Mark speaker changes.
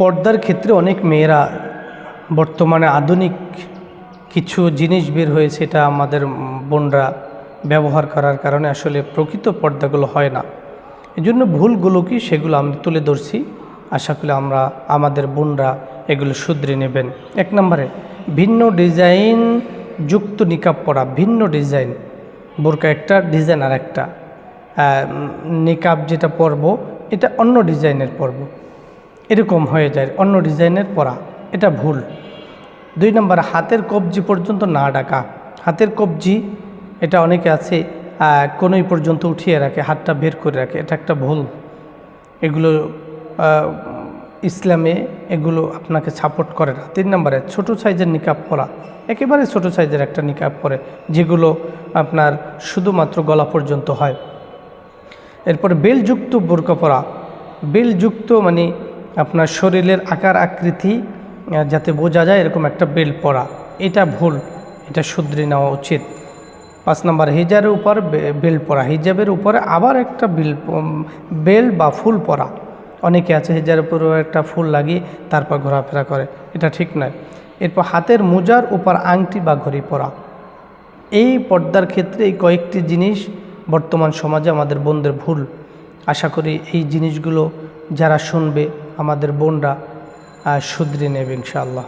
Speaker 1: পর্দার ক্ষেত্রে অনেক মেয়েরা বর্তমানে আধুনিক কিছু জিনিস বের হয়েছে, এটা আমাদের বোনরা ব্যবহার করার কারণে আসলে প্রকৃত পর্দাগুলো হয় না। এই জন্য ভুলগুলো কি সেগুলো আমি তুলে ধরছি, আশা করি আমাদের বোনরা এগুলো শুধরে নেবেন। 1 নম্বরে ভিন্ন ডিজাইন যুক্ত নিকাব পরা। ভিন্ন ডিজাইন, বোরকা একটা ডিজাইন, আর একটা নিকাব যেটা পরব এটা অন্য ডিজাইনের পরব, এরকম হয়ে যায়, অন্য ডিজাইনের পরা, এটা ভুল। 2 নম্বর হাতের কবজি পর্যন্ত না ঢাকা। হাতের কবজি এটা অনেকে আছে কোনই পর্যন্ত উঠিয়ে রাখে, হাতটা বের করে রাখে, এটা একটা ভুল। এগুলো ইসলামে এগুলো আপনাকে সাপোর্ট করে না। 3 নম্বরে ছোটো সাইজের নিকাব পরা, একেবারে ছোটো সাইজের একটা নিকাব পরে, যেগুলো আপনার শুধুমাত্র গলা পর্যন্ত হয়। এরপরে বেলযুক্ত বোরকা পরা। বেলযুক্ত মানে আপনার শরীরের আকার আকৃতি যাতে বোঝা যায় এরকম একটা বেল পরা, এটা ভুল, এটা শুধরে নেওয়া উচিত। 5 নম্বর হিজাবের উপর বেল পরা। হিজাবের উপরে আবার একটা বেল বা ফুল পরা। অনেকে আছে হিজাবের উপরে একটা ফুল লাগিয়ে তারপর ঘোরাফেরা করে, এটা ঠিক নয়। এরপর হাতের মোজার উপর আংটি বা ঘড়ি পরা। এই পর্দার ক্ষেত্রে এই কয়েকটি জিনিস বর্তমান সমাজে আমাদের বোনদের ভুল। আশা করি এই জিনিসগুলো যারা শুনবে আমাদের বোনরা শুধরে নেবে ইনশাআল্লাহ।